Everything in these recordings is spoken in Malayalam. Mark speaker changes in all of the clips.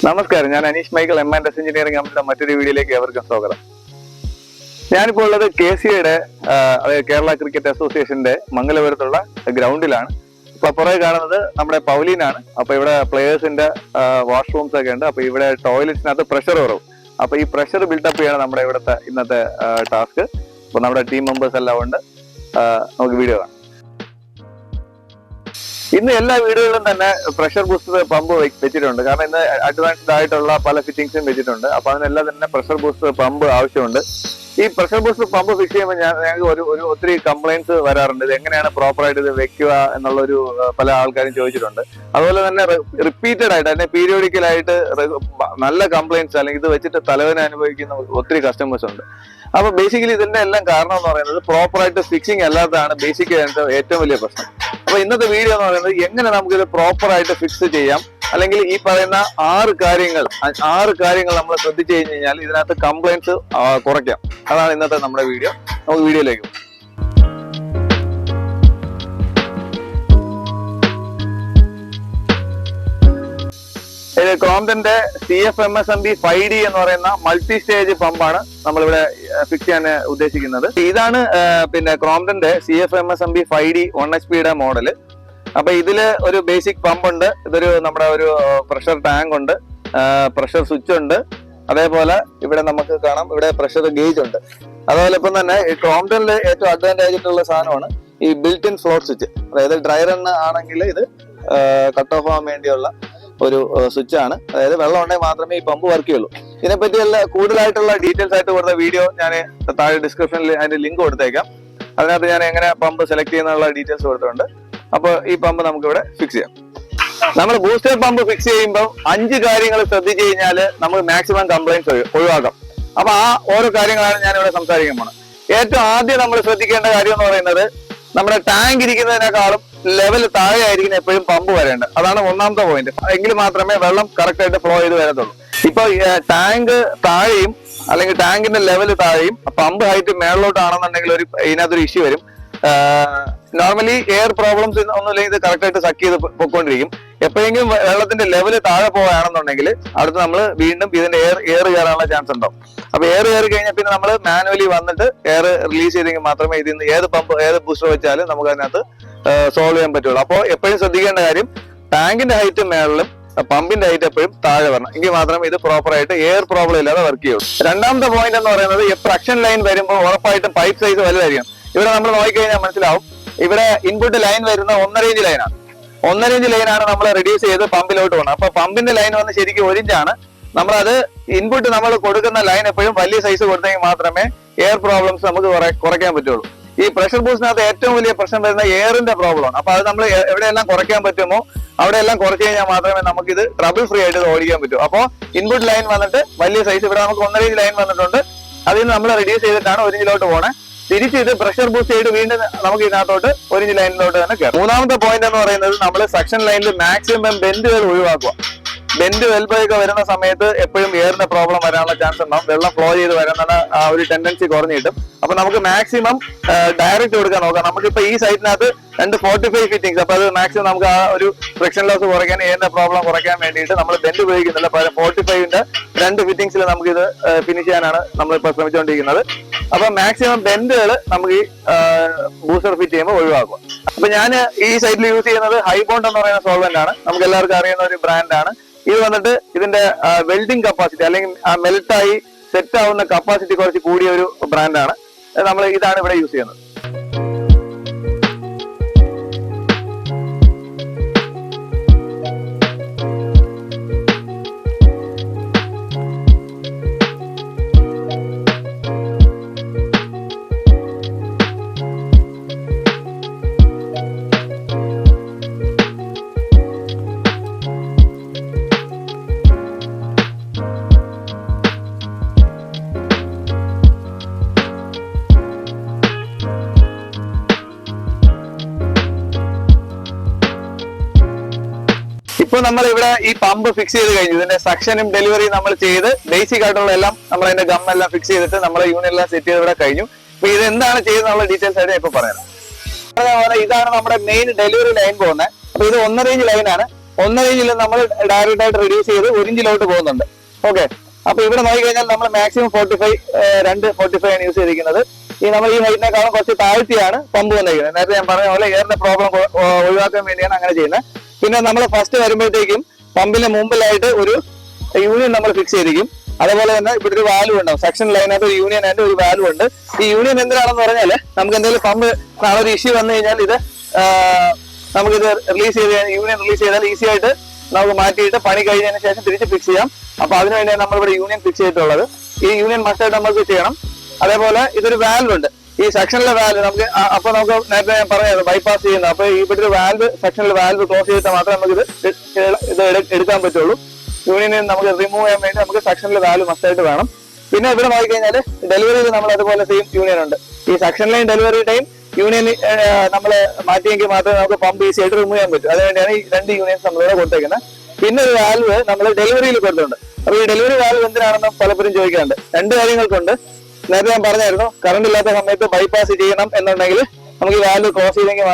Speaker 1: നമസ്കാരം, ഞാൻ അനീഷ് മൈക്കിൾ, M&S എഞ്ചിനീയറിംഗ് കമ്പനിയുടെ മറ്റൊരു വീഡിയോയിലേക്ക് ഏവർക്കും സ്വാഗതം. ഞാനിപ്പോൾ ഉള്ളത് KCA-യുടെ കേരള ക്രിക്കറ്റ് അസോസിയേഷന്റെ മംഗലപുരത്തുള്ള ഗ്രൗണ്ടിലാണ്. ഇപ്പൊ പുറകെ കാണുന്നത് നമ്മുടെ പൗലീനാണ്. അപ്പൊ ഇവിടെ പ്ലേയേഴ്സിന്റെ വാഷ്റൂംസ് ഒക്കെ ഉണ്ട്. അപ്പൊ ഇവിടെ ടോയ്ലറ്റ്സിനകത്ത് പ്രഷർ കുറവും. അപ്പൊ ഈ പ്രഷർ ബിൽഡപ്പ് ചെയ്യാണ് നമ്മുടെ ഇവിടുത്തെ ഇന്നത്തെ ടാസ്ക്. അപ്പൊ നമ്മുടെ ടീം മെമ്പേഴ്സ് എല്ലാം ഉണ്ട്. നമുക്ക് വീഡിയോ കാണാം. ഇന്ന് എല്ലാ വീടുകളിലും തന്നെ പ്രഷർ ബൂസ്റ്റർ പമ്പ് വെച്ചിട്ടുണ്ട്. കാരണം ഇന്ന് അഡ്വാൻസ്ഡ് ആയിട്ടുള്ള പല ഫിറ്റിംഗ്സും വെച്ചിട്ടുണ്ട്. അപ്പൊ അതിനെല്ലാം തന്നെ പ്രഷർ ബൂസ്റ്റർ പമ്പ് ആവശ്യമുണ്ട്. ഈ പ്രഷർ ബൂസ്റ്റർ പമ്പ് ഫിക്സ് ചെയ്യുമ്പോൾ ഞങ്ങൾക്ക് ഒരു ഒത്തിരി കംപ്ലൈന്റ്സ് വരാറുണ്ട്. ഇത് എങ്ങനെയാണ് പ്രോപ്പറായിട്ട് ഇത് വെക്കുക എന്നുള്ളൊരു പല ആൾക്കാരും ചോദിച്ചിട്ടുണ്ട്. അതുപോലെ തന്നെ റിപ്പീറ്റഡ് ആയിട്ട് അതിനെ പീരിയോഡിക്കലായിട്ട് നല്ല കംപ്ലൈന്റ്സ് അല്ലെങ്കിൽ ഇത് വെച്ചിട്ട് തലവേദന അനുഭവിക്കുന്ന ഒത്തിരി കസ്റ്റമേഴ്സ് ഉണ്ട്. അപ്പൊ ബേസിക്കലി ഇതിന്റെ എല്ലാം കാരണം എന്ന് പറയുന്നത് പ്രോപ്പറായിട്ട് ഫിക്സിങ് അല്ലാത്തതാണ് ബേസിക് ഏറ്റവും വലിയ പ്രശ്നം. അപ്പൊ ഇന്നത്തെ വീഡിയോ എന്ന് പറയുന്നത് എങ്ങനെ നമുക്കിത് പ്രോപ്പറായിട്ട് ഫിക്സ് ചെയ്യാം, അല്ലെങ്കിൽ ഈ പറയുന്ന ആറ് കാര്യങ്ങൾ നമ്മൾ ശ്രദ്ധിച്ചു കഴിഞ്ഞാൽ ഇതിനകത്ത് കംപ്ലൈന്റ്സ് കുറയ്ക്കാം. അതാണ് ഇന്നത്തെ നമ്മുടെ വീഡിയോ. നമുക്ക് വീഡിയോയിലേക്ക് പോകാം. ഇത് ക്രോംപ്ടന്റെ CFMSMB 5D എന്ന് പറയുന്ന മൾട്ടി സ്റ്റേജ് പമ്പാണ് നമ്മളിവിടെ ഫിക്സ് ചെയ്യാൻ ഉദ്ദേശിക്കുന്നത്. ഇതാണ് പിന്നെ ക്രോംപ്ടന്റെ CFMSMB 5D 1HP മോഡല്. അപ്പൊ ഇതില് ഒരു ബേസിക് പമ്പ് ഉണ്ട്. ഇതൊരു നമ്മുടെ ഒരു പ്രഷർ ടാങ്ക് ഉണ്ട്, പ്രഷർ സ്വിച്ച് ഉണ്ട്. അതേപോലെ ഇവിടെ നമുക്ക് കാണാം, ഇവിടെ പ്രഷർ ഗേജ് ഉണ്ട്. അതുപോലെ ഇപ്പം തന്നെ ഈ ക്രോംപ്ടനിൽ ഏറ്റവും അഡ്വാൻറ്റേജ് ആയിട്ടുള്ള സാധനമാണ് ഈ ബിൽറ്റ് ഇൻ ഫ്ലോട്ട് സ്വിച്ച്. അതായത് ഡ്രൈ റൺ ആണെങ്കിൽ ഇത് കട്ട് ഓഫ് ആവാൻ വേണ്ടിയുള്ള ഒരു സ്വിച്ച് ആണ്. അതായത് വെള്ളം ഉണ്ടെങ്കിൽ മാത്രമേ ഈ പമ്പ് വർക്ക് ചെയ്യുള്ളൂ. ഇതിനെപ്പറ്റിയുള്ള കൂടുതലായിട്ടുള്ള ഡീറ്റെയിൽസ് ആയിട്ട് കൊടുത്ത വീഡിയോ ഞാൻ താഴെ ഡിസ്ക്രിപ്ഷനിൽ അതിന്റെ ലിങ്ക് കൊടുത്തേക്കാം. അതിനകത്ത് ഞാൻ എങ്ങനെ പമ്പ് സെലക്ട് ചെയ്യുന്നുള്ള ഡീറ്റെയിൽസ് കൊടുത്തിട്ടുണ്ട്. അപ്പൊ ഈ പമ്പ് നമുക്ക് ഇവിടെ ഫിക്സ് ചെയ്യാം. നമ്മൾ ബൂസ്റ്റർ പമ്പ് ഫിക്സ് ചെയ്യുമ്പോൾ 5 കാര്യങ്ങൾ ശ്രദ്ധിച്ചു കഴിഞ്ഞാൽ നമുക്ക് മാക്സിമം കംപ്ലൈന്റ്സ് ഒഴിവാക്കാം. അപ്പൊ ആ ഓരോ കാര്യങ്ങളാണ് ഞാൻ ഇവിടെ സംസാരിക്കാൻ പോണത്. ഏറ്റവും ആദ്യം നമ്മൾ ശ്രദ്ധിക്കേണ്ട കാര്യം എന്ന് പറയുന്നത് നമ്മുടെ ടാങ്ക് ഇരിക്കുന്നതിനേക്കാളും ലെവൽ താഴെ ആയിരിക്കും എപ്പോഴും പമ്പ് വരേണ്ടത്. അതാണ് ഒന്നാമത്തെ പോയിന്റ്. എങ്കിൽ മാത്രമേ വെള്ളം കറക്റ്റ് ആയിട്ട് ഫ്ലോ ചെയ്ത് വരത്തുള്ളൂ. ഇപ്പൊ ടാങ്ക് താഴെയും അല്ലെങ്കിൽ ടാങ്കിന്റെ ലെവൽ താഴെയും പമ്പ് ഹൈറ്റ് മേളിലോട്ടാണെന്നുണ്ടെങ്കിൽ ഇതിനകത്തൊരു ഇഷ്യൂ വരും. നോർമലി എയർ പ്രോബ്ലംസ് ഒന്നുമില്ലെങ്കിൽ ഇത് കറക്റ്റ് ആയിട്ട് സക്ക് ചെയ്ത് പൊക്കോണ്ടിരിക്കും. എപ്പോഴെങ്കിലും വെള്ളത്തിന്റെ ലെവൽ താഴെ പോവുകയാണെന്നുണ്ടെങ്കിൽ അടുത്ത് നമ്മൾ വീണ്ടും ഇതിന്റെ എയർ കയറാനുള്ള ചാൻസ് ഉണ്ടാവും. അപ്പൊ എയർ കയറി കഴിഞ്ഞാൽ പിന്നെ നമ്മൾ മാനുവലി വന്നിട്ട് എയർ റിലീസ് ചെയ്തെങ്കിൽ മാത്രമേ ഇതിന് ഏത് ബൂസ്റ്റർ വെച്ചാലും നമുക്ക് അതിനകത്ത് സോൾവ് ചെയ്യാൻ പറ്റുള്ളൂ. അപ്പോൾ എപ്പോഴും ശ്രദ്ധിക്കേണ്ട കാര്യം ടാങ്കിന്റെ ഹൈറ്റ് മേളിലും പമ്പിന്റെ ഹൈറ്റ് എപ്പോഴും താഴെ വരണം. എങ്കിൽ മാത്രമേ ഇത് പ്രോപ്പറായിട്ട് എയർ പ്രോബ്ലം ഇല്ലാതെ വർക്ക് ചെയ്യുള്ളൂ. രണ്ടാമത്തെ പോയിന്റ് എന്ന് പറയുന്നത് പ്രൊഡക്ഷൻ ലൈൻ വരുമ്പോൾ ഉറപ്പായിട്ടും പൈപ്പ് സൈസ് വലുതായിരിക്കും. ഇവിടെ നമ്മൾ നോക്കിക്കഴിഞ്ഞാൽ മനസ്സിലാവും, ഇവിടെ ഇൻപുട്ട് ലൈൻ വരുന്ന 1.5 ഇഞ്ച് ലൈനാണ്. 1.5 ഇഞ്ച് ലൈനാണ് നമ്മൾ റെഡ്യൂസ് ചെയ്ത് പമ്പിലോട്ട് പോകുന്നത്. അപ്പൊ പമ്പിന്റെ ലൈൻ വന്ന് ശരിക്കും 1 ഇഞ്ചാണ്. നമ്മളത് ഇൻപുട്ട് നമ്മൾ കൊടുക്കുന്ന ലൈൻ എപ്പോഴും വലിയ സൈസ് കൊടുത്തെങ്കിൽ മാത്രമേ എയർ പ്രോബ്ലംസ് നമുക്ക് കുറയ്ക്കാൻ പറ്റുള്ളൂ. ഈ പ്രഷർ ബൂസ്റ്റിനകത്ത് ഏറ്റവും വലിയ പ്രശ്നം വരുന്ന എയറിന്റെ പ്രോബ്ലമാണ്. അപ്പൊ അത് നമ്മൾ എവിടെയെല്ലാം കുറയ്ക്കാൻ പറ്റുമോ അവിടെയെല്ലാം കുറച്ച് കഴിഞ്ഞാൽ മാത്രമേ നമുക്കിത് ട്രബിൾ ഫ്രീ ആയിട്ട് ഓടിക്കാൻ പറ്റൂ. അപ്പോൾ ഇൻപുട്ട് ലൈൻ വന്നിട്ട് വലിയ സൈസ്, ഇവിടെ നമുക്ക് 1.5 ഇഞ്ച് ലൈൻ വന്നിട്ടുണ്ട്. അതിൽ നമ്മൾ റെഡ്യൂസ് ചെയ്തിട്ടാണ് 1 ഇഞ്ചിലോട്ട് പോണേ. തിരിച്ച് ഇത് പ്രഷർ ബൂസ്റ്റ് ചെയ്ത് വീണ്ടും നമുക്ക് ഇതിനകത്തോട്ട് 1 ഇഞ്ച് ലൈനിലോട്ട് തന്നെ കയറും. മൂന്നാമത്തെ പോയിന്റ് എന്ന് പറയുന്നത് നമ്മൾ സെക്ഷൻ ലൈനിൽ മാക്സിമം ബെൻഡുകൾ ഒഴിവാക്കുക. ബെൻഡ് വെൽബൊക്കെ വരുന്ന സമയത്ത് എപ്പോഴും എയറിന്റെ പ്രോബ്ലം വരാനുള്ള ചാൻസ് ഉണ്ടാവും. വെള്ളം ഫ്ലോ ചെയ്ത് വരാനുള്ള ആ ഒരു ടെൻഡൻസി കുറഞ്ഞു കിട്ടും. അപ്പൊ നമുക്ക് മാക്സിമം ഡയറക്റ്റ് കൊടുക്കാൻ നോക്കാം. നമുക്കിപ്പോ ഈ സൈറ്റിനകത്ത് 245 ഫിറ്റിംഗ്സ്. അപ്പൊ അത് മാക്സിമം നമുക്ക് ആ ഒരു ഫ്രിക്ഷൻ ലോസ് കുറയ്ക്കാൻ, എയറിന്റെ പ്രോബ്ലം കുറയ്ക്കാൻ വേണ്ടിയിട്ട് നമ്മൾ ബെൻഡ് ഉപയോഗിക്കുന്നില്ല. 45ന്റെ 2 ഫിറ്റിംഗ്സിൽ നമുക്ക് ഇത് ഫിനിഷ് ചെയ്യാനാണ് നമ്മളിപ്പോ ശ്രമിച്ചുകൊണ്ടിരിക്കുന്നത്. അപ്പൊ മാക്സിമം ബെൻഡുകൾ നമുക്ക് ഈ ബൂസ്റ്റർ ഫിറ്റ് ചെയ്യുമ്പോൾ ഒഴിവാക്കുക. അപ്പൊ ഞാൻ ഈ സൈറ്റിൽ യൂസ് ചെയ്യുന്നത് ഹൈബോണ്ട് എന്ന് പറയുന്ന സോൾവെന്റ് ആണ്. നമുക്ക് എല്ലാവർക്കും അറിയുന്ന ഒരു ബ്രാൻഡാണ്. ഇത് വന്നിട്ട് ഇതിന്റെ വെൽഡിംഗ് കപ്പാസിറ്റി അല്ലെങ്കിൽ മെൽറ്റായി സെറ്റ് ആവുന്ന കപ്പാസിറ്റി കുറച്ച് കൂടിയ ഒരു ബ്രാൻഡാണ്. ഇതാണ് ഇവിടെ യൂസ് ചെയ്യുന്നത്. ഇപ്പൊ നമ്മൾ ഇവിടെ ഈ പമ്പ് ഫിക്സ് ചെയ്ത് കഴിഞ്ഞു. ഇതിന്റെ സക്ഷനും ഡെലിവറിയും നമ്മൾ ചെയ്ത് ബേസിക് ആയിട്ടുള്ള എല്ലാം നമ്മൾ അതിന്റെ ഗമ്മെല്ലാം ഫിക്സ് ചെയ്തിട്ട് നമ്മളെ യൂണിയെല്ലാം സെറ്റ് ചെയ്ത് ഇവിടെ കഴിഞ്ഞു. അപ്പൊ ഇത് എന്താണ് ചെയ്യുന്നുള്ള ഡീറ്റെയിൽസ് ആയിട്ട് ഇപ്പൊ പറയാം. ഇതാണ് നമ്മുടെ മെയിൻ ഡെലിവറി ലൈൻ പോകുന്നത്. അപ്പൊ ഇത് 1.5 ഇഞ്ച് ലൈനാണ്. 1.5 ഇഞ്ചിൽ നമ്മൾ ഡയറക്റ്റ് ആയിട്ട് റെഡ്യൂസ് ചെയ്ത് 1 ഇഞ്ചിലോട്ട് പോകുന്നുണ്ട്. ഓക്കെ, അപ്പൊ ഇവിടെ നോക്കിക്കഴിഞ്ഞാൽ നമ്മൾ മാക്സിമം 45 ആണ് യൂസ് ചെയ്തിരിക്കുന്നത്. ഈ നമ്മൾ ഈ ഹൈറ്റിനേക്കാളും കുറച്ച് താഴ്ത്തിയാണ് പമ്പ് വന്നിരിക്കുന്നത്. നേരത്തെ ഞാൻ പറഞ്ഞ പോലെ എയറിന്റെ പ്രോബ്ലം ഒഴിവാക്കാൻ വേണ്ടിയാണ് അങ്ങനെ ചെയ്യുന്നത്. പിന്നെ നമ്മൾ ഫസ്റ്റ് വരുമ്പോഴത്തേക്കും പമ്പിന് മുമ്പിലായിട്ട് ഒരു യൂണിയൻ നമ്മൾ ഫിക്സ് ചെയ്തിരിക്കും. അതുപോലെ തന്നെ ഇവിടെ ഒരു വാൽവ് ഉണ്ടാവും. സെക്ഷൻ ലൈനകത്ത് ഒരു യൂണിയൻ ആയിട്ട് ഒരു വാൽവ് ഉണ്ട്. ഈ യൂണിയൻ എന്തിനാണെന്ന് പറഞ്ഞാല് നമുക്ക് എന്തെങ്കിലും പമ്പ് നാളെ ഒരു ഇഷ്യൂ വന്നു കഴിഞ്ഞാൽ ഇത് നമുക്കിത് റിലീസ് ചെയ്ത് യൂണിയൻ റിലീസ് ചെയ്താൽ ഈസി ആയിട്ട് നമുക്ക് മാറ്റിയിട്ട് പണി കഴിഞ്ഞതിന് ശേഷം തിരിച്ച് ഫിക്സ് ചെയ്യാം. അപ്പൊ അതിനുവേണ്ടിയാണ് നമ്മളിവിടെ യൂണിയൻ ഫിക്സ് ചെയ്തിട്ടുള്ളത്. ഈ യൂണിയൻ മസ്റ്റായിട്ട് നമുക്ക് ചെയ്യണം. അതേപോലെ ഇതൊരു വാൽവ് ഉണ്ട്. ഈ സെക്ഷനിലെ വാൽവ് നമുക്ക് അപ്പൊ നമുക്ക് നേരത്തെ ഞാൻ പറഞ്ഞത് ബൈപ്പാസ് ചെയ്യുന്നത്. അപ്പൊ ഇവിടെ ഒരു വാൽവ് സെക്ഷനിലെ വാൽവ് ക്ലോസ് ചെയ്തിട്ട് മാത്രമേ നമുക്ക് ഇത് എടുക്കാൻ പറ്റുള്ളൂ. യൂണിയൻ നമുക്ക് റിമൂവ് ചെയ്യാൻ വേണ്ടി നമുക്ക് സെക്ഷനിലെ വാൽവ് മസ്റ്റായിട്ട് വേണം. പിന്നെ ഇവിടെ നോക്കിക്കഴിഞ്ഞാൽ ഡെലിവറിയിൽ നമ്മൾ അതുപോലെ സെയിം യൂണിയൻ ഉണ്ട്. ഈ section line delivery time union നമ്മൾ മാറ്റിയെങ്കിൽ മാത്രമേ നമുക്ക് പമ്പ് ഈസി ആയിട്ട് റിമൂവ് ചെയ്യാൻ പറ്റൂ. അതുവേണ്ടിയാണ് ഈ 2 യൂണിയൻസ് നമ്മളിവിടെ കൊടുത്തേക്കുന്നത്. പിന്നെ ഒരു വാൽവ് നമ്മൾ ഡെലിവറിയിൽ കൊടുത്തിട്ടുണ്ട്. അപ്പൊ ഈ ഡെലിവറി വാൽവ് എന്തിനാണെന്ന് പലപ്പോഴും ചോദിക്കാറുണ്ട്. 2 കാര്യങ്ങൾക്കുണ്ട്. നേരത്തെ ഞാൻ പറഞ്ഞായിരുന്നു, കറണ്ട് ഇല്ലാത്ത സമയത്ത് ബൈപ്പാസ് ചെയ്യണം എന്നുണ്ടെങ്കിൽ നമുക്ക് ഈ വാൽവ് ക്ലോസ് ചെയ്തെങ്കിൽ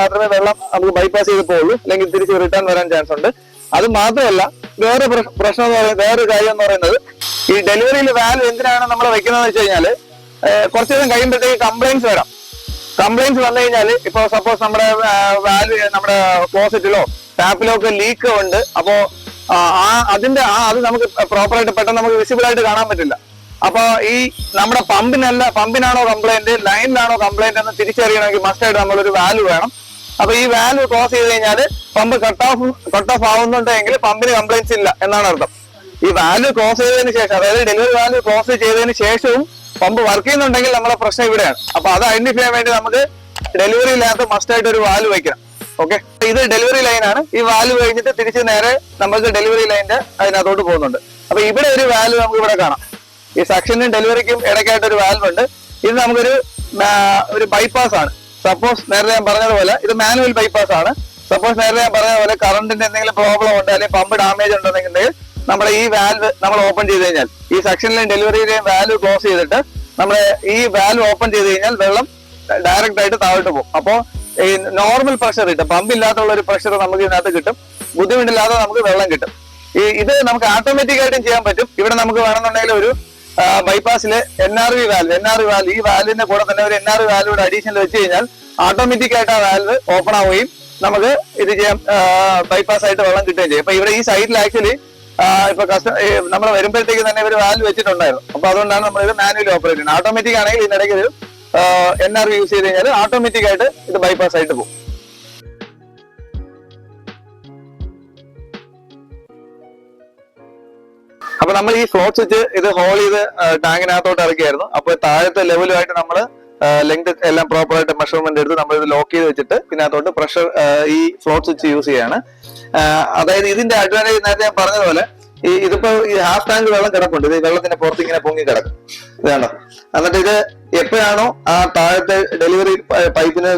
Speaker 1: മാത്രമേ വെള്ളം നമുക്ക് ബൈപ്പാസ് ചെയ്ത് പോകുള്ളൂ. അല്ലെങ്കിൽ തിരിച്ച് റിട്ടേൺ വരാൻ ചാൻസ് ഉണ്ട്. അത് മാത്രമല്ല വേറെ പ്രശ്നം എന്ന് പറയുന്നത്, വേറൊരു കാര്യം എന്ന് പറയുന്നത്, ഈ ഡെലിവറിയിൽ വാൽവ് എന്തിനാണ് നമ്മൾ വെക്കുന്നതെന്ന് വെച്ച് കഴിഞ്ഞാൽ കുറച്ചു നേരം കഴിയുമ്പോഴത്തേക്ക് കംപ്ലൈൻസ് വരാം. കംപ്ലൈൻസ് വന്നു കഴിഞ്ഞാൽ ഇപ്പൊ സപ്പോസ് നമ്മുടെ വാൽവ് നമ്മുടെ ക്ലോസറ്റിലോ ടാപ്പിലോ ഒക്കെ ലീക്ക് ഉണ്ട്. അപ്പോ അത് നമുക്ക് പ്രോപ്പറായിട്ട് പെട്ടെന്ന് നമുക്ക് വിസിബിൾ ആയിട്ട് കാണാൻ പറ്റില്ല. അപ്പൊ ഈ നമ്മുടെ പമ്പിനാണോ കംപ്ലൈന്റ്, ലൈനിലാണോ കംപ്ലൈന്റ് എന്ന് തിരിച്ചറിയണമെങ്കിൽ മസ്റ്റായിട്ട് നമ്മളൊരു വാൽവ് വേണം. അപ്പൊ ഈ വാൽവ് ക്ലോസ് ചെയ്ത് കഴിഞ്ഞാൽ പമ്പ് കട്ട് ഓഫ് ആവുന്നുണ്ടെങ്കിൽ പമ്പിന് കംപ്ലൈന്റ്സ് ഇല്ല എന്നാണ് അർത്ഥം. ഈ വാൽവ് ക്ലോസ് ചെയ്തതിന് ശേഷം, അതായത് ഡെലിവറി വാൽവ് ക്ലോസ് ചെയ്തതിന് ശേഷവും പമ്പ് വർക്ക് ചെയ്യുന്നുണ്ടെങ്കിൽ നമ്മുടെ പ്രശ്നം ഇവിടെയാണ്. അപ്പൊ അത് ഐഡന്റിഫൈ ചെയ്യാൻ വേണ്ടി നമുക്ക് ഡെലിവറിയിലകത്ത് മസ്റ്റായിട്ട് ഒരു വാൽവ് വയ്ക്കണം. ഓക്കെ, ഇത് ഡെലിവറി ലൈനാണ്. ഈ വാൽവ് കഴിഞ്ഞിട്ട് തിരിച്ച് നേരെ നമുക്ക് ഡെലിവറി ലൈനിന്റെ അതിനകത്തോട്ട് പോകുന്നുണ്ട്. അപ്പൊ ഇവിടെ ഒരു വാൽവ് നമുക്ക് ഇവിടെ കാണാം. ഈ സെക്ഷനും ഡെലിവറിക്കും ഇടയ്ക്കായിട്ട് ഒരു വാൽവ് ഉണ്ട്. ഇത് നമുക്കൊരു ബൈപ്പാസ് ആണ്. സപ്പോസ് നേരത്തെ ഞാൻ പറഞ്ഞതുപോലെ ഇത് മാനുവൽ ബൈപ്പാസ് ആണ്. സപ്പോസ് നേരത്തെ ഞാൻ പറഞ്ഞതുപോലെ കറണ്ടിന്റെ എന്തെങ്കിലും പ്രോബ്ലം ഉണ്ട്, അല്ലെങ്കിൽ പമ്പ് ഡാമേജ് ഉണ്ടെന്നുണ്ടെങ്കിൽ നമ്മുടെ ഈ വാൽവ് നമ്മൾ ഓപ്പൺ ചെയ്ത് കഴിഞ്ഞാൽ, ഈ സെക്ഷനിലെയും ഡെലിവറിയിലെയും വാൽവ് ക്ലോസ് ചെയ്തിട്ട് നമ്മൾ ഈ വാൽവ് ഓപ്പൺ ചെയ്ത് കഴിഞ്ഞാൽ വെള്ളം ഡയറക്റ്റ് ആയിട്ട് താഴോട്ട് പോകും. അപ്പോൾ ഈ നോർമൽ പ്രഷർ കിട്ടും. പമ്പ് ഇല്ലാത്തുള്ള ഒരു പ്രഷർ നമുക്ക് ഇതിനകത്ത് കിട്ടും. ബുദ്ധിമുട്ടില്ലാതെ നമുക്ക് വെള്ളം കിട്ടും. ഇത് നമുക്ക് ഓട്ടോമാറ്റിക് ആയിട്ടും ചെയ്യാൻ പറ്റും. ഇവിടെ നമുക്ക് വേണമെന്നുണ്ടെങ്കിൽ ഒരു ബൈപ്പാസിലെ NRV വാൽവ്, ഈ വാൽവിന്റെ കൂടെ തന്നെ ഒരു NRV വാൽവിടെ അഡീഷണൽ വെച്ച് കഴിഞ്ഞാൽ ഓട്ടോമാറ്റിക് ആയിട്ട് ആ വാൽവ് ഓപ്പൺ ആവുകയും നമുക്ക് ഇത് ചെയ്യാൻ ബൈപ്പാസ് ആയിട്ട് വെള്ളം കിട്ടുകയും ചെയ്യും. അപ്പൊ ഇവിടെ ഈ സൈഡിൽ ആക്ച്വലി ഇപ്പൊ നമ്മൾ വരുമ്പോഴത്തേക്ക് തന്നെ ഒരു വാൽവ് വെച്ചിട്ടുണ്ടായിരുന്നു. അപ്പൊ അതുകൊണ്ടാണ് നമ്മൾ ഇത് മാനുവലി ഓപ്പറേറ്റ് ചെയ്യുന്നത്. ഓട്ടോമാറ്റിക് ആണെങ്കിൽ ഇതിനിടയ്ക്ക് ഒരു NRV യൂസ് ചെയ്ത് കഴിഞ്ഞാൽ ഓട്ടോമാറ്റിക് ആയിട്ട് ഇത് ബൈപ്പാസ് ആയിട്ട് പോകും. അപ്പൊ നമ്മൾ ഈ ഫ്ലോട്ട് സ്വിച്ച് ഇത് ഹോൾ ചെയ്ത് ടാങ്കിനകത്തോട്ട് ഇറക്കിയായിരുന്നു. അപ്പൊ താഴത്തെ ലെവലുമായിട്ട് നമ്മൾ ലെങ്ത് എല്ലാം പ്രോപ്പർ ആയിട്ട് മെഷർമെന്റ് എടുത്ത് നമ്മൾ ഇത് ലോക്ക് ചെയ്ത് വെച്ചിട്ട് ഇതിനകത്തോട്ട് പ്രഷർ ഈ ഫ്ലോട്ട് സ്വിച്ച് യൂസ് ചെയ്യാണ്. അതായത് ഇതിന്റെ അഡ്വാൻറ്റേജ് നേരത്തെ ഞാൻ പറഞ്ഞതുപോലെ ഇതിപ്പോ ഈ ഹാഫ് ടാങ്ക് വെള്ളം കിടപ്പുണ്ട്. ഇത് വെള്ളത്തിന്റെ പുറത്ത് ഇങ്ങനെ പൊങ്ങി കിടക്കും. ഇതാണോ, എന്നിട്ട് ഇത് എപ്പോഴാണോ ആ താഴത്തെ ഡെലിവറി പൈപ്പിന്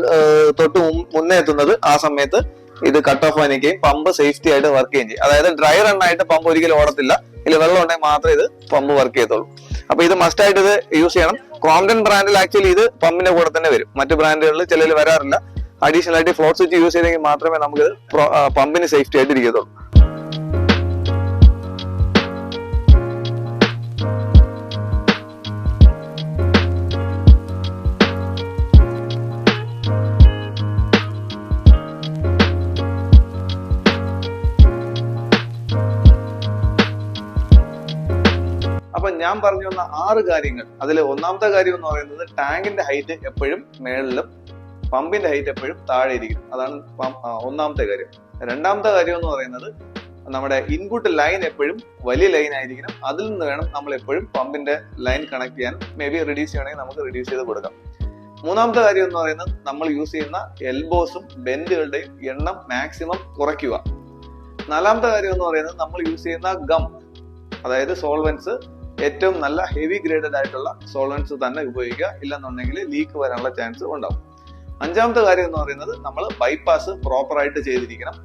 Speaker 1: തൊട്ട് മുന്നേ എത്തുന്നത് ആ സമയത്ത് ഇത് കട്ട് ഓഫ് ആയിരിക്കുകയും പമ്പ് സേഫ്റ്റി ആയിട്ട് വർക്ക് ചെയ്യുകയും ചെയ്യും. അതായത് ഡ്രൈ റൺ ആയിട്ട് പമ്പ് ഒരിക്കലും ഓടത്തില്ല. ഇതിൽ വെള്ളം ഉണ്ടെങ്കിൽ മാത്രമേ ഇത് പമ്പ് വർക്ക് ചെയ്യത്തുള്ളൂ. അപ്പൊ ഇത് മസ്റ്റ് ആയിട്ട് ഇത് യൂസ് ചെയ്യണം. ക്രോംപ്ടൺ ബ്രാൻഡിൽ ആക്ച്വലി ഇത് പമ്പിന്റെ കൂടെ തന്നെ വരും. മറ്റു ബ്രാൻഡുകളിൽ ചിലതിൽ വരാറില്ല. അഡീഷണൽ ആയിട്ട് ഫ്ലോട്ട് സ്വിച്ച് യൂസ് ചെയ്തെങ്കിൽ മാത്രമേ നമുക്ക് പമ്പിന് സേഫ്റ്റി ആയിട്ട് ഇരിക്കത്തുള്ളൂ. അപ്പൊ ഞാൻ പറഞ്ഞു വന്ന 6 കാര്യങ്ങൾ, അതിൽ ഒന്നാമത്തെ കാര്യം എന്ന് പറയുന്നത് ടാങ്കിന്റെ ഹൈറ്റ് എപ്പോഴും മേളിലും പമ്പിന്റെ ഹൈറ്റ് എപ്പോഴും താഴെ ഇരിക്കും. അതാണ് ഒന്നാമത്തെ കാര്യം. രണ്ടാമത്തെ കാര്യം എന്ന് പറയുന്നത് നമ്മുടെ ഇൻപുട്ട് ലൈൻ എപ്പോഴും വലിയ ലൈൻ ആയിരിക്കണം. അതിൽ നിന്ന് വേണം നമ്മൾ എപ്പോഴും പമ്പിന്റെ ലൈൻ കണക്ട് ചെയ്യാൻ. മേ ബി റിഡ്യൂസ് ചെയ്യണമെങ്കിൽ നമുക്ക് റിഡ്യൂസ് ചെയ്ത് കൊടുക്കാം. മൂന്നാമത്തെ കാര്യം എന്ന് പറയുന്നത് നമ്മൾ യൂസ് ചെയ്യുന്ന എൽബോസും ബെൻഡുകളുടെയും എണ്ണം മാക്സിമം കുറയ്ക്കുക. നാലാമത്തെ കാര്യം എന്ന് പറയുന്നത് നമ്മൾ യൂസ് ചെയ്യുന്ന ഗം, അതായത് സോൾവെന്റ്സ് ഏറ്റവും നല്ല ഹെവി ഗ്രേഡഡ് ആയിട്ടുള്ള സോൾവെന്റ്സ് തന്നെ ഉപയോഗിക്കുക. ഇല്ലെന്നുണ്ടെങ്കിൽ ലീക്ക് വരാനുള്ള ചാൻസ് ഉണ്ടാവും. അഞ്ചാമത്തെ കാര്യം എന്ന് പറയുന്നത് നമ്മൾ ബൈപ്പാസ് പ്രോപ്പർ ആയിട്ട് ചെയ്തിരിക്കണം.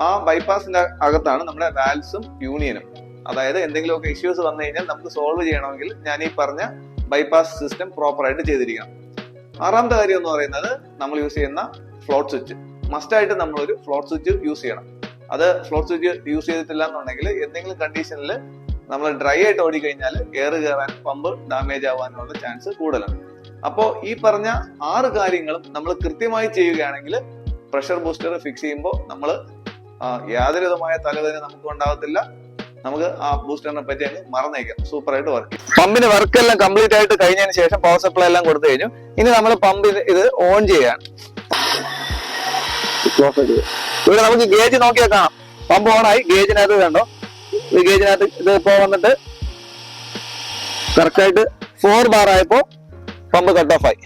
Speaker 1: ആ ബൈപ്പാസിന്റെ അകത്താണ് നമ്മുടെ വാൽവ്സും യൂണിയനും. അതായത് എന്തെങ്കിലുമൊക്കെ ഇഷ്യൂസ് വന്നു കഴിഞ്ഞാൽ നമുക്ക് സോൾവ് ചെയ്യണമെങ്കിൽ ഞാൻ ഈ പറഞ്ഞ ബൈപ്പാസ് സിസ്റ്റം പ്രോപ്പർ ആയിട്ട് ചെയ്തിരിക്കണം. ആറാമത്തെ കാര്യം എന്ന് പറയുന്നത് നമ്മൾ യൂസ് ചെയ്യുന്ന ഫ്ലോട്ട് സ്വിച്ച്. മസ്റ്റായിട്ട് നമ്മളൊരു ഫ്ലോട്ട് സ്വിച്ച് യൂസ് ചെയ്യണം. അത് ഫ്ലോട്ട് സ്വിച്ച് യൂസ് ചെയ്തിട്ടില്ല എന്നുണ്ടെങ്കിൽ എന്തെങ്കിലും കണ്ടീഷനിൽ നമ്മൾ ഡ്രൈ ആയിട്ട് ഓടിക്കഴിഞ്ഞാൽ എയർ കയറാൻ പമ്പ് ഡാമേജ് ആവാനുള്ള ചാൻസ് കൂടുതലാണ്. അപ്പോൾ ഈ പറഞ്ഞ 6 കാര്യങ്ങളും നമ്മൾ കൃത്യമായി ചെയ്യുകയാണെങ്കിൽ പ്രഷർ ബൂസ്റ്റർ ഫിക്സ് ചെയ്യുമ്പോൾ നമ്മൾ യാതൊരു വിധമായ തലവേദന നമുക്ക് ഉണ്ടാകത്തില്ല. നമുക്ക് ആ ബൂസ്റ്ററിനെ പറ്റി അങ്ങ് മറന്നേക്കാം. സൂപ്പർ ആയിട്ട് വർക്ക് ചെയ്യും. പമ്പിന് വർക്ക് എല്ലാം കംപ്ലീറ്റ് ആയിട്ട് കഴിഞ്ഞതിന് ശേഷം പവർ സപ്ലൈ എല്ലാം കൊടുത്തു കഴിഞ്ഞു. ഇനി നമ്മൾ പമ്പിൽ ഇത് ഓൺ ചെയ്യാണ്. ഇവിടെ നമുക്ക് ഗേജ് നോക്കിയാൽ കാണാം, പമ്പ് ഓൺ ആയി. ഗേജിനകത്ത് കണ്ടോ, ഈ ഗേജിനകത്ത് ഇത് ഇപ്പോ വന്നിട്ട് കറക്റ്റ് ആയിട്ട് 4 ബാർ ആയപ്പോ പമ്പ് കട്ട് ഓഫ് ആയി.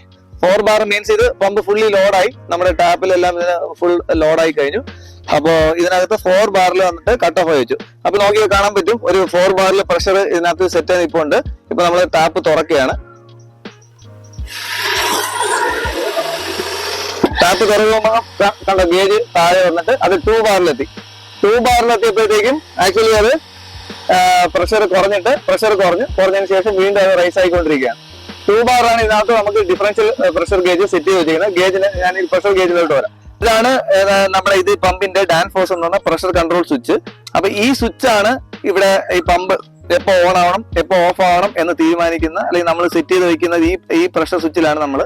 Speaker 1: 4 ബാർ മീൻസ് ഇത് പമ്പ് ഫുള്ളി ലോഡായി. നമ്മുടെ ടാപ്പിലെല്ലാം ഫുൾ ലോഡായി കഴിഞ്ഞു. അപ്പോ ഇതിനകത്ത് 4 ബാറിൽ വന്നിട്ട് കട്ട് ഓഫ് ആയി വെച്ചു. അപ്പൊ നോക്കിയാൽ കാണാൻ പറ്റും ഒരു 4 ബാറിൽ പ്രഷർ ഇതിനകത്ത് സെറ്റ് ആയി ഇപ്പൊ ഉണ്ട്. ഇപ്പൊ നമ്മൾ ടാപ്പ് തുറക്കുകയാണ്. ടാപ്പ് തുറക്കുമ്പോ കണ്ടോ ഗേജ് താഴെ വന്നിട്ട് അത് 2 ബാറിലെത്തി. 2 ബാറിലെത്തിയപ്പോഴത്തേക്കും ആക്ച്വലി അത് പ്രഷർ കുറഞ്ഞതിന് ശേഷം വീണ്ടും അത് റൈസ് ആയിക്കൊണ്ടിരിക്കുകയാണ്. 2 ബാറാണ് ഇതിനകത്ത് നമുക്ക് ഡിഫറൻഷ്യൽ പ്രഷർ ഗേജ് സെറ്റ് ചെയ്ത് വെച്ചിരിക്കുന്നത്. ഗേജിന് ഞാൻ ഈ പ്രഷർ ഗേജിലോട്ട് വരാം. ഇതാണ് നമ്മുടെ ഇത് പമ്പിന്റെ ഡാൻ ഫോഴ്സ് എന്ന് പറഞ്ഞ പ്രഷർ കൺട്രോൾ സ്വിച്ച്. അപ്പൊ ഈ സ്വിച്ച് ആണ് ഇവിടെ ഈ പമ്പ് എപ്പോ ഓൺ ആവണം എപ്പോ ഓഫ് ആവണം എന്ന് തീരുമാനിക്കുന്ന, അല്ലെങ്കിൽ നമ്മൾ സെറ്റ് ചെയ്ത് വെക്കുന്നത് ഈ പ്രഷർ സ്വിച്ചിലാണ് നമ്മൾ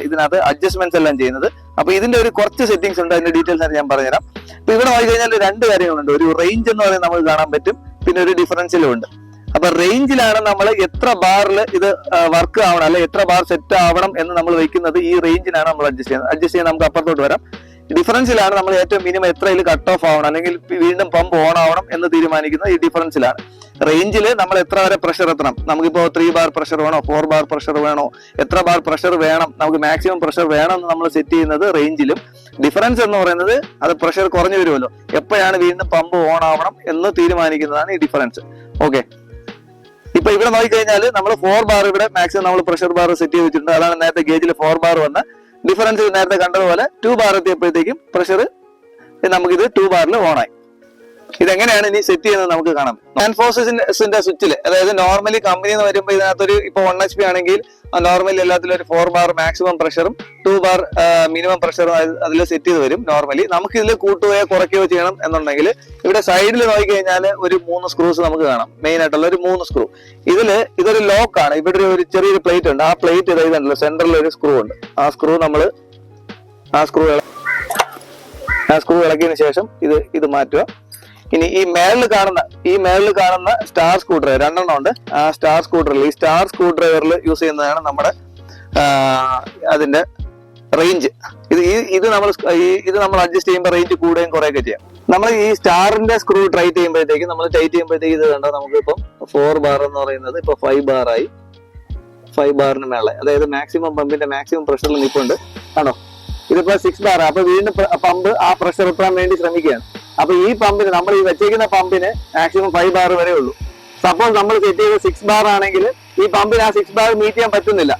Speaker 1: ഇതിനകത്ത് അഡ്ജസ്റ്റ്മെന്റ്സ് എല്ലാം ചെയ്യുന്നത്. അപ്പൊ ഇതിന്റെ ഒരു കുറച്ച് സെറ്റിംഗ്സ് ഉണ്ട്, അതിന്റെ ഡീറ്റെയിൽസ് ആണ് ഞാൻ പറഞ്ഞുതരാം. അപ്പൊ ഇവിടെ നോക്കി കഴിഞ്ഞാൽ 2 കാര്യങ്ങളുണ്ട്. ഒരു റേഞ്ച് എന്ന് പറയുന്നത് നമുക്ക് കാണാൻ പറ്റും, പിന്നെ ഒരു ഡിഫറൻഷ്യലും ഉണ്ട്. അപ്പൊ റേഞ്ചിലാണ് നമ്മൾ എത്ര ബാറിൽ ഇത് വർക്ക് ആവണം, അല്ലെ എത്ര ബാർ സെറ്റ് ആവണം എന്ന് നമ്മൾ വെക്കുന്നത്. ഈ റേഞ്ചിലാണ് നമ്മൾ അഡ്ജസ്റ്റ് ചെയ്യുന്നത്. നമുക്ക് അപ്പുറത്തോട്ട് വരാം. ഡിഫറൻസിലാണ് നമ്മൾ ഏറ്റവും മിനിമം എത്രയിൽ കട്ട് ഓഫ് ആവണം, അല്ലെങ്കിൽ വീണ്ടും പമ്പ് ഓൺ ആവണം എന്ന് തീരുമാനിക്കുന്നത് ഈ ഡിഫറൻസിലാണ്. റേഞ്ചിൽ നമ്മൾ എത്ര വരെ പ്രഷർ എത്തണം, നമുക്കിപ്പോ 3 ബാർ പ്രഷർ വേണോ, 4 ബാർ പ്രഷർ വേണോ, എത്ര ബാർ പ്രഷർ വേണം, നമുക്ക് മാക്സിമം പ്രഷർ വേണം എന്ന് നമ്മൾ സെറ്റ് ചെയ്യുന്നത് റേഞ്ചിലും. ഡിഫറൻസ് എന്ന് പറയുന്നത് അത് പ്രഷർ കുറഞ്ഞു വരുമല്ലോ, എപ്പോഴാണ് വീണ്ടും പമ്പ് ഓൺ ആവണം എന്ന് തീരുമാനിക്കുന്നതാണ് ഈ ഡിഫറൻസ്. ഓക്കെ, ഇപ്പൊ ഇവിടെ നോക്കിക്കഴിഞ്ഞാൽ നമ്മൾ 4 ബാർ ഇവിടെ മാക്സിമം നമ്മൾ പ്രഷർ ബാർ സെറ്റ് ചെയ്ത് വെച്ചിട്ടുണ്ട്. അതാണ് നേരത്തെ ഗേജിൽ 4 ബാർ വന്ന ഡിഫറൻസ്. നേരത്തെ കണ്ടതുപോലെ 2 ബാർ എത്തിയപ്പോഴത്തേക്കും പ്രഷർ നമുക്കിത് 2 ബാറിൽ ഓൺ ആയി. ഇതെങ്ങനെയാണ് ഇനി സെറ്റ് ചെയ്യുന്നത് നമുക്ക് കാണാം. ട്രാൻസ്ഫോഴ്സിന്റെ സ്വിച്ചിൽ, അതായത് നോർമലി കമ്പനി എന്ന് വരുമ്പോൾ ഇതിനകത്തൊരു ഇപ്പൊ 1 HP ആണെങ്കിൽ നോർമലി എല്ലാത്തിലും ഒരു 4 ബാർ മാക്സിമം പ്രഷറും 2 ബാർ മിനിമം പ്രഷറും അതിൽ സെറ്റ് ചെയ്ത് വരും. നോർമലി നമുക്ക് ഇതിൽ കൂട്ടുകയോ കുറയ്ക്കുകയോ ചെയ്യണം എന്നുണ്ടെങ്കിൽ ഇവിടെ സൈഡിൽ നോക്കിക്കഴിഞ്ഞാൽ ഒരു 3 സ്ക്രൂസ് നമുക്ക് കാണാം. മെയിൻ ആയിട്ടുള്ള ഒരു 3 സ്ക്രൂ. ഇതൊരു ലോക്ക് ആണ്. ഇവിടെ ഒരു ചെറിയൊരു പ്ലേറ്റ് ഉണ്ട്. ആ പ്ലേറ്റ് ഇതുണ്ടല്ലോ, സെന്ററിൽ ഒരു സ്ക്രൂ ഉണ്ട്. ആ സ്ക്രൂ ഇളക്കിയതിനു ശേഷം ഇത് മാറ്റുക. ഇനി ഈ മേളിൽ കാണുന്ന സ്റ്റാർ സ്ക്രൂ ഡ്രൈവർ 2 എണ്ണം ഉണ്ട്. ആ സ്റ്റാർ സ്ക്രൂ ഡ്രൈവറിൽ യൂസ് ചെയ്യുന്നതാണ് നമ്മുടെ അതിന്റെ റേഞ്ച്. ഇത് നമ്മൾ അഡ്ജസ്റ്റ് ചെയ്യുമ്പോൾ റേഞ്ച് കൂടുകയും കുറയൊക്കെ ചെയ്യാം. നമ്മൾ ഈ സ്റ്റാറിന്റെ സ്ക്രൂ ടൈറ്റ് ചെയ്യുമ്പോഴത്തേക്ക് ഇത് കണ്ടോ, നമുക്ക് ഇപ്പം 4 ബാർ എന്ന് പറയുന്നത് ഇപ്പൊ 5 ബാർ ആയി. 5 ബാറിന് മേളെ, അതായത് മാക്സിമം പമ്പിന്റെ മാക്സിമം പ്രഷറിൽ നിൽപ്പുണ്ട്. ആണോ, ഇതിപ്പോ 6 ബാർ. അപ്പൊ വീണ്ടും പമ്പ് ആ പ്രഷർ എത്താൻ വേണ്ടി ശ്രമിക്കുകയാണ്. അപ്പൊ ഈ പമ്പിന്, നമ്മൾ ഈ വെച്ചേക്കുന്ന പമ്പിന് മാക്സിമം 5 ബാർ വരെ ഉള്ളൂ. സപ്പോസ് നമ്മൾ സെറ്റ് ചെയ്ത് 6 ബാർ ആണെങ്കിൽ ഈ പമ്പിന് ആ 6 ബാർ മീറ്റ് ചെയ്യാൻ പറ്റുന്നില്ല.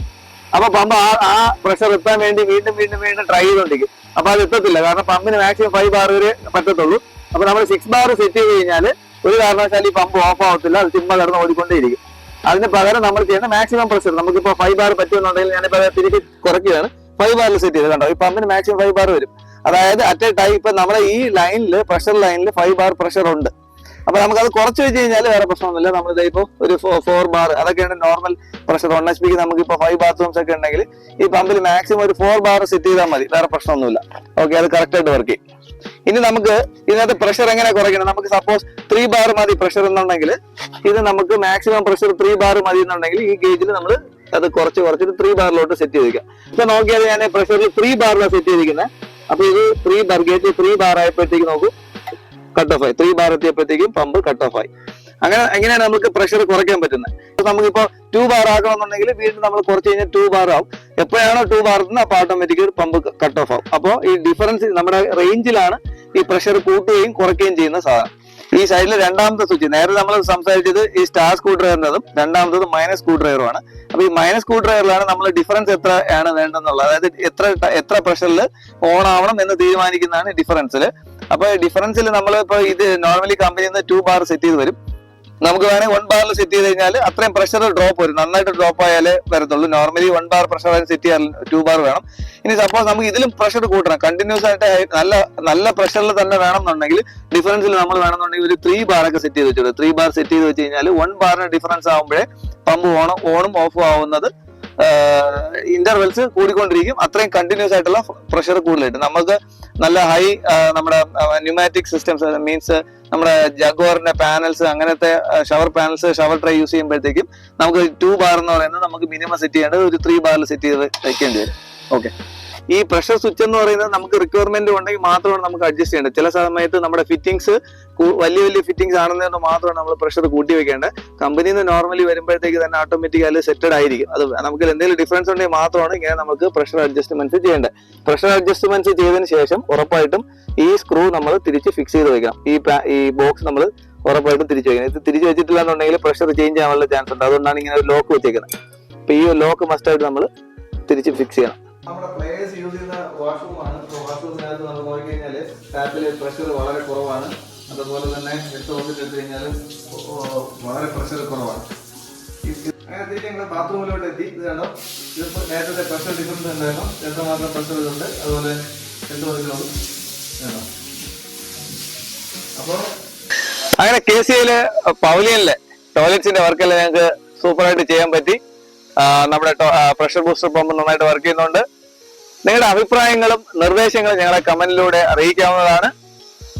Speaker 1: അപ്പൊ പമ്പ് ആ പ്രഷർ എത്താൻ വേണ്ടി വീണ്ടും ട്രൈ ചെയ്തോണ്ടിരിക്കും. അപ്പൊ അത് എത്തത്തില്ല, കാരണം പമ്പിന് മാക്സിമം 5 ബാർ വരെ പറ്റത്തുള്ളൂ. അപ്പൊ നമ്മൾ 6 ബാർ സെറ്റ് ചെയ്ത് കഴിഞ്ഞാൽ ഒരു കാരണവശാലും ഈ പമ്പ് ഓഫ് ആവത്തില്ല, അത് ചുമ്മാ കിടന്ന് ഓടിക്കൊണ്ടേയിരിക്കും. അതിന് പകരം നമ്മൾ ചെയ്യുന്ന മാക്സിമം പ്രഷർ, നമുക്കിപ്പോ 5 ബാർ പറ്റുമെന്നുണ്ടെങ്കിൽ ഞാനിപ്പോ തിരിച്ച് കുറയ്ക്കുകയാണ്. 5 ബാറിൽ സെറ്റ് ചെയ്ത് കണ്ടോ, ഈ പമ്പിന് മാക്സിമം 5 ബാർ വരും. അതായത് അറ്റ് എ ടൈം ഇപ്പൊ നമ്മുടെ ഈ പ്രഷർ ലൈനിൽ 5 ബാർ പ്രഷർ ഉണ്ട്. അപ്പൊ നമുക്കത് കുറച്ച് വെച്ച് കഴിഞ്ഞാൽ വേറെ പ്രശ്നമൊന്നുമില്ല. നമ്മളിത് ഇപ്പൊ ഒരു 4 ബാർ, അതൊക്കെയാണ് നോർമൽ പ്രഷർ. 1 HP നമുക്കിപ്പോ 5 ബാത്റൂംസ് ഒക്കെ ഉണ്ടെങ്കിൽ ഈ പമ്പിൽ മാക്സിമം ഒരു 4 ബാർ സെറ്റ് ചെയ്താൽ മതി, വേറെ പ്രശ്നമൊന്നുമില്ല. ഓക്കെ, അത് കറക്റ്റ് ആയിട്ട് വർക്ക് ചെയ്യും. ഇനി നമുക്ക് ഇതിനകത്ത് പ്രഷർ എങ്ങനെ കുറയ്ക്കണം, നമുക്ക് സപ്പോസ് 3 ബാർ മതി പ്രഷർ എന്നുണ്ടെങ്കിൽ ഇത് നമുക്ക് മാക്സിമം പ്രഷർ 3 ബാർ മതി എന്നുണ്ടെങ്കിൽ ഈ ഗേജിൽ നമ്മൾ അത് കുറച്ചിട്ട് 3 ബാറിലോട്ട് സെറ്റ് ചെയ്തിരിക്കാം. ഇപ്പൊ നോക്കിയാൽ ഞാൻ പ്രഷറിൽ 3 ബാറിലാണ് സെറ്റ് ചെയ്തിരിക്കുന്നത്. അപ്പൊ ഇത് 3 ബാർ, ഗേജ് 3 ബാർ ആയപ്പോഴത്തേക്ക് നോക്കൂ കട്ട് ഓഫ് ആയി. 3 ബാർ എത്തിയപ്പോഴത്തേക്കും പമ്പ് കട്ട് ഓഫ് ആയി. എങ്ങനെയാണ് നമുക്ക് പ്രഷർ കുറയ്ക്കാൻ പറ്റുന്നത്. നമുക്കിപ്പോ 2 ബാർ ആക്കണമെന്നുണ്ടെങ്കിൽ വീണ്ടും നമ്മൾ കുറച്ച് കഴിഞ്ഞാൽ 2 ബാർ ആവും. എപ്പോഴാണോ 2 ബാർ അപ്പൊ ഓട്ടോമാറ്റിക്കലി പമ്പ് കട്ട് ഓഫ് ആവും. അപ്പോൾ ഈ ഡിഫറൻസ് നമ്മുടെ റേഞ്ചിലാണ് ഈ പ്രഷർ കൂട്ടുകയും കുറയ്ക്കുകയും ചെയ്യുന്ന സാധനം. ഈ സൈഡിൽ രണ്ടാമത്തെ സ്വിച്ച്, നേരെ നമ്മൾ സംസാരിച്ചത് ഈ സ്റ്റാർ സ്ക്രൂ ഡ്രൈവറിനതും, രണ്ടാമത്തത് മൈനസ് സ്ക്രൂ ഡ്രൈവറുമാണ്. അപ്പൊ ഈ മൈനസ് സ്ക്രൂ ഡ്രൈവറിലാണ് നമ്മൾ ഡിഫറൻസ് എത്രയാണ് വേണ്ടെന്നുള്ളത്, അതായത് എത്ര പ്രഷറിൽ ഓൺ ആവണം എന്ന് തീരുമാനിക്കുന്നതാണ് ഡിഫറൻസിൽ. അപ്പൊ ഡിഫറൻസിൽ നമ്മൾ ഇപ്പൊ ഇത് നോർമലി കമ്പനിയിൽ നിന്ന് 2 ബാർ സെറ്റ് ചെയ്ത് വരും. നമുക്ക് വേണമെങ്കിൽ 1 ബാറിൽ സെറ്റ് ചെയ്ത് കഴിഞ്ഞാൽ അത്രയും പ്രഷർ ഡ്രോപ്പ് വരും, നന്നായിട്ട് ഡ്രോപ്പ് ആയാലേ വരത്തുള്ളൂ. നോർമലി 1 ബാർ പ്രഷർ സെറ്റ് ചെയ്യാൻ 2 ബാർ വേണം. ഇനി സപ്പോസ് നമുക്ക് ഇതിലും പ്രഷർ കൂട്ടണം, കണ്ടിന്യൂസ് ആയിട്ട് നല്ല പ്രഷറിൽ തന്നെ വേണമെന്നുണ്ടെങ്കിൽ ഡിഫറൻസിൽ നമ്മൾ വേണമെന്നുണ്ടെങ്കിൽ ഒരു 3 ബാറൊക്കെ സെറ്റ് ചെയ്ത് വെച്ചോളൂ. 3 ബാർ സെറ്റ് ചെയ്ത് വെച്ച് കഴിഞ്ഞാൽ 1 ബാറിന് ഡിഫറൻസ് ആകുമ്പോഴേ പമ്പ് ഓണും ഓഫും ആവുന്നത് ഇന്റർവെൽസ് കൂടിക്കൊണ്ടിരിക്കും. അത്രയും കണ്ടിന്യൂസ് ആയിട്ടുള്ള പ്രഷർ കൂടുതലായിട്ട് നമുക്ക് നല്ല ഹൈ നമ്മുടെ ന്യൂമാറ്റിക് സിസ്റ്റംസ് മീൻസ് നമ്മുടെ ജഗ്വാറിന്റെ പാനൽസ്, അങ്ങനത്തെ shower panels, shower try use ചെയ്യുമ്പോഴത്തേക്കും നമുക്ക് 2 ബാർ എന്ന് പറയുന്നത് നമുക്ക് മിനിമം സെറ്റ് ചെയ്യേണ്ടത് ഒരു 3 ബാറിൽ സെറ്റ് ചെയ്ത് വെക്കേണ്ടി വരും. ഓക്കെ, ഈ പ്രഷർ സ്വിച്ച് എന്ന് പറയുന്നത് നമുക്ക് റിക്വയർമെന്റ് ഉണ്ടെങ്കിൽ മാത്രമാണ് നമുക്ക് അഡ്ജസ്റ്റ് ചെയ്യേണ്ടത്. ചില സമയത്ത് നമ്മുടെ ഫിറ്റിംഗ്സ് വലിയ ഫിറ്റിംഗ്സ് ആണെന്ന് മാത്രമാണ് നമ്മൾ പ്രഷർ കൂട്ടി വെക്കേണ്ടത്. കമ്പനിയിൽ നിന്ന് നോർമലി വരുമ്പോഴത്തേക്ക് തന്നെ ഓട്ടോമാറ്റിക്കലി സെറ്റഡ് ആയിരിക്കും. അത് നമുക്ക് എന്തെങ്കിലും ഡിഫറൻസ് ഉണ്ടെങ്കിൽ മാത്രമാണ് ഇങ്ങനെ നമുക്ക് പ്രഷർ അഡ്ജസ്റ്റ്മെന്റ്സ് ചെയ്യേണ്ടത്. പ്രഷർ അഡ്ജസ്റ്റ്മെന്റ്സ് ചെയ്തതിന് ശേഷം ഉറപ്പായിട്ടും ഈ സ്ക്രൂ നമ്മൾ തിരിച്ച് ഫിക്സ് ചെയ്ത് വെക്കണം. ഈ ബോക്സ് നമ്മൾ ഉറപ്പായിട്ടും തിരിച്ചു വെക്കണം. ഇത് തിരിച്ചു വെച്ചിട്ടില്ല എന്നുണ്ടെങ്കിൽ പ്രഷർ ചേഞ്ച് ആവാനുള്ള ചാൻസ് ഉണ്ട്. അതുകൊണ്ടാണ് ഇങ്ങനെ ഒരു ലോക്ക് വെച്ചേക്കുന്നത്. അപ്പൊ ഈ ലോക്ക് മസ്റ്റ് ആയിട്ട് നമ്മൾ തിരിച്ച് ഫിക്സ് ചെയ്യണം. നമ്മുടെ പ്ലേയേഴ്സ് യൂസ് ചെയ്യുന്ന വാഷ്റൂമാണ്. വാഷ്റൂമിനകത്ത് നമ്മൾ നോക്കിക്കഴിഞ്ഞാൽ ടാപ്പിൽ പ്രഷർ വളരെ കുറവാണ്. അതുപോലെ തന്നെ എടുത്ത് കഴിഞ്ഞാൽ വളരെ പ്രഷർ കുറവാണ്. അങ്ങനെ തിരിച്ച് ഞങ്ങൾ ബാത്റൂമിലോട്ട് എത്തി. ഇത് കണ്ടോ, ഇതിപ്പോൾ നേരത്തെ പ്രഷർ ഡിഫറൻസ് ഉണ്ടായിരുന്നു, എത്രമാത്രം പ്രഷർ ഇതുണ്ട്, അതുപോലെ എന്തുകൊണ്ടും വേണം. അപ്പോൾ അങ്ങനെ KCL പവലിയനിലെ ടോയ്ലറ്റ്സിന്റെ വർക്കെല്ലാം ഞങ്ങൾക്ക് സൂപ്പറായിട്ട് ചെയ്യാൻ പറ്റി. നമ്മുടെ പ്രഷർ ബൂസ്റ്റർ പമ്പ് നന്നായിട്ട് വർക്ക് ചെയ്യുന്നുണ്ട്. നിങ്ങളുടെ അഭിപ്രായങ്ങളും നിർദ്ദേശങ്ങളും ഞങ്ങളെ കമന്റിലൂടെ അറിയിക്കാവുന്നതാണ്.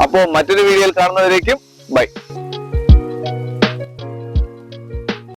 Speaker 1: അപ്പോൾ മറ്റൊരു വീഡിയോയിൽ കാണുന്നവരേക്കും ബൈ.